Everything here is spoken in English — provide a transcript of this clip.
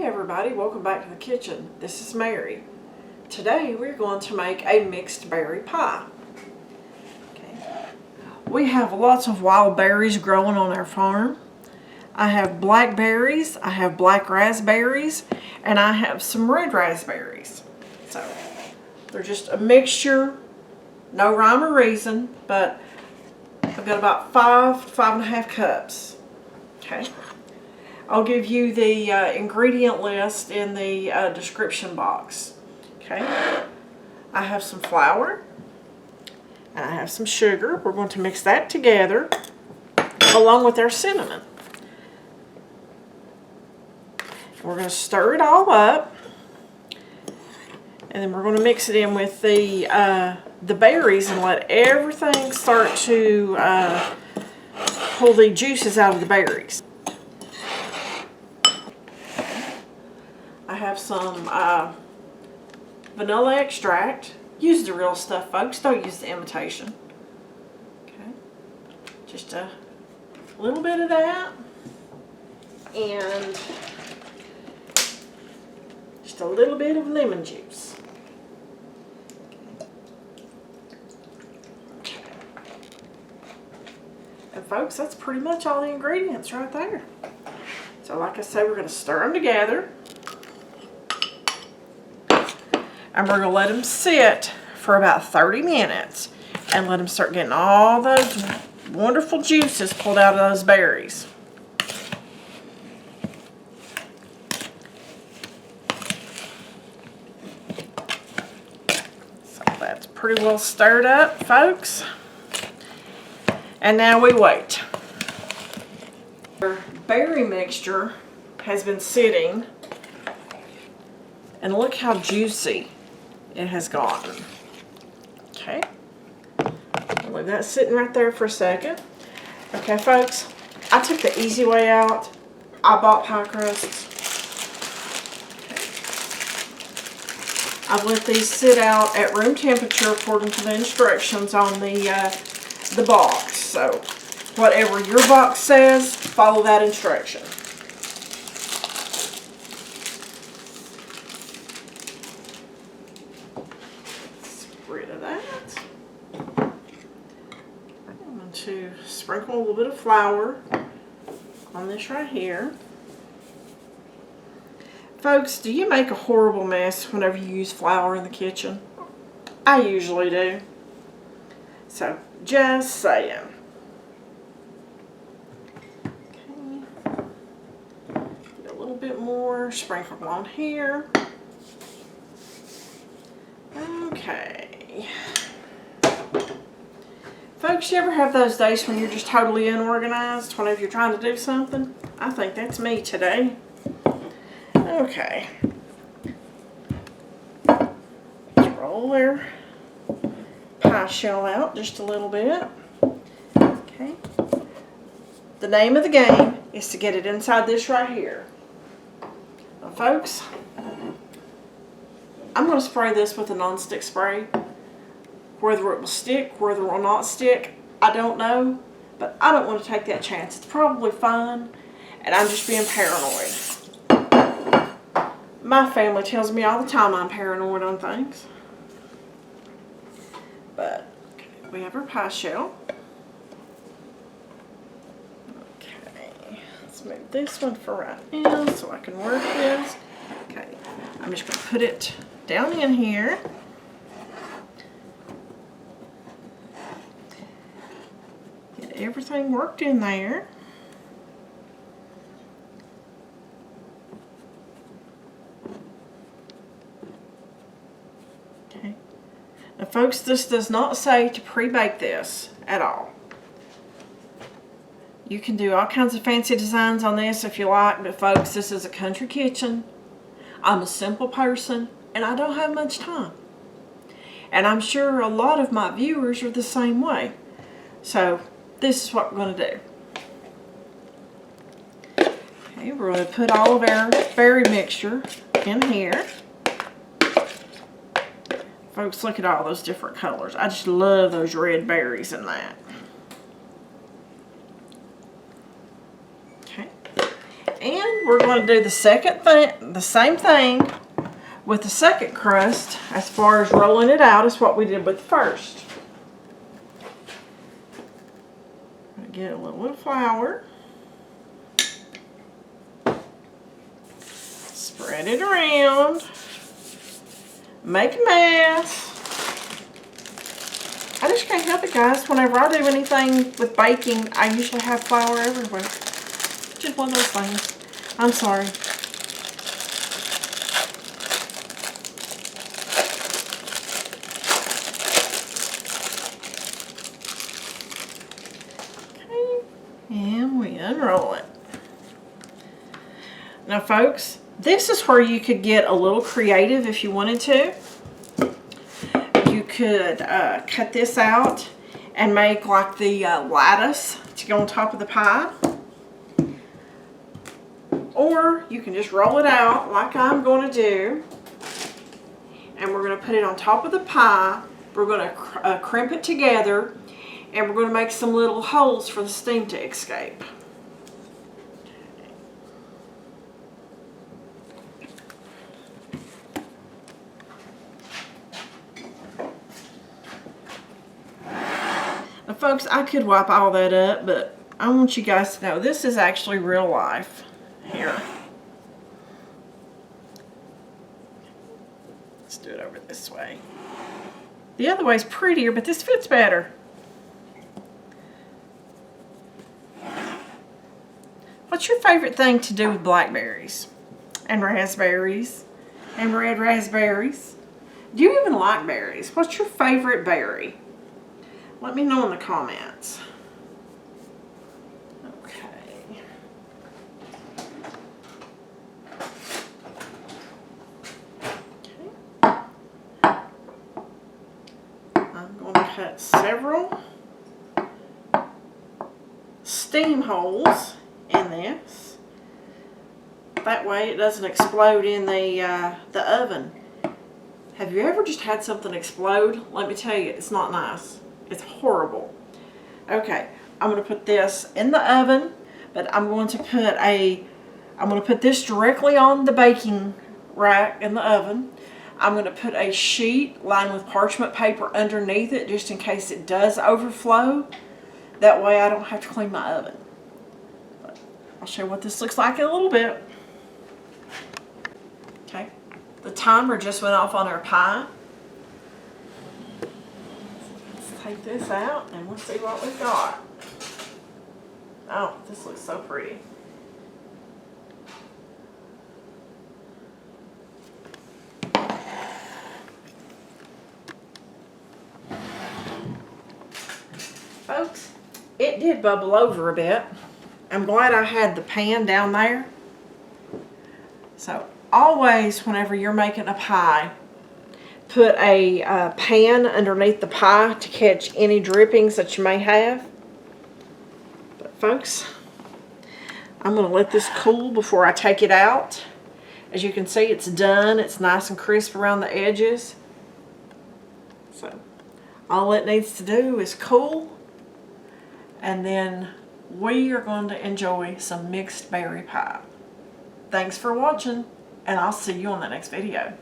everybody, welcome back to the kitchen. This is Mary. Today we're going to make a mixed berry pie. Okay. We have lots of wild berries growing on our farm. I have blackberries, I have black raspberries, and I have some red raspberries. So they're just a mixture, no rhyme or reason, but I've got about 5 to 5.5 cups. Okay. I'll give you the ingredient list in the description box. Okay. I have some flour and I have some sugar. We're going to mix that together along with our cinnamon. We're going to stir it all up, and then we're going to mix it in with the berries and let everything start to pull the juices out of the berries. I have some vanilla extract. Use the real stuff, folks. Don't use the imitation. Okay. Just a little bit of that. And just a little bit of lemon juice. Okay. And folks, that's pretty much all the ingredients right there. So like I said, we're going to stir them together. And we're going to let them sit for about 30 minutes and let them start getting all those wonderful juices pulled out of those berries. So that's pretty well stirred up, folks. And now we wait. Our berry mixture has been sitting, and look how juicy it has gotten. Okay, I'll leave that sitting right there for a second. Okay, folks, I took the easy way out. I bought pie crusts. Okay. I've let these sit out at room temperature according to the instructions on the box. So whatever your box says, follow that instruction. Rid of that. I'm going to sprinkle a little bit of flour on this right here. Folks, do you make a horrible mess whenever you use flour in the kitchen? I usually do. So, just saying. Okay. Get a little bit more, sprinkle on here. Okay. Folks, you ever have those days when you're just totally unorganized whenever you're trying to do something? I think that's me today. Okay. Let's roll their pie shell out just a little bit. Okay. The name of the game is to get it inside this right here. Now, folks, I'm going to spray this with a non-stick spray. Whether it will stick, whether it will not stick, I don't know. But I don't want to take that chance. It's probably fine, and I'm just being paranoid. My family tells me all the time I'm paranoid on things. But okay, we have our pie shell. Okay, let's move this one for right now so I can work this. Okay, I'm just going to put it down in here. Get everything worked in there. Okay. Now folks, this does not say to pre-bake this at all. You can do all kinds of fancy designs on this if you like, but folks, this is a country kitchen. I'm a simple person, and I don't have much time. And I'm sure a lot of my viewers are the same way. So, this is what we're going to do. Okay, we're going to put all of our berry mixture in here. Folks, look at all those different colors. I just love those red berries in that. Okay. And we're going to do the same thing with the second crust as far as rolling it out as what we did with the first. Get a little bit of flour. Spread it around. Make a mess. I just can't help it, guys. Whenever I do anything with baking, I usually have flour everywhere. Just one of those things. I'm sorry. And we unroll it. Now folks, this is where you could get a little creative if you wanted to. You could cut this out and make like the lattice to go on top of the pie. Or you can just roll it out like I'm going to do. And we're going to put it on top of the pie. We're going to crimp it together. And we're going to make some little holes for the steam to escape. Now folks, I could wipe all that up, but I want you guys to know this is actually real life. Here. Let's do it over this way. The other way is prettier, but this fits better. What's your favorite thing to do with blackberries and raspberries and red raspberries? Do you even like berries? What's your favorite berry? Let me know in the comments. Okay. I'm going to cut several steam holes in this. That way it doesn't explode in the oven. Have you ever just had something explode? Let me tell you, it's not nice. It's horrible. Okay, I'm going to put this in the oven, but I'm going to put this directly on the baking rack in the oven. I'm going to put a sheet lined with parchment paper underneath it just in case it does overflow. That way I don't have to clean my oven. I'll show you what this looks like in a little bit. Okay, the timer just went off on our pie. Let's take this out and we'll see what we've got. Oh, this looks so pretty. Folks, it did bubble over a bit. I'm glad I had the pan down there. So always whenever you're making a pie, put a pan underneath the pie to catch any drippings that you may have. But folks, I'm going to let this cool before I take it out. As you can see, it's done. It's nice and crisp around the edges. So all it needs to do is cool, and then we are going to enjoy some mixed berry pie. Thanks for watching, and I'll see you on the next video.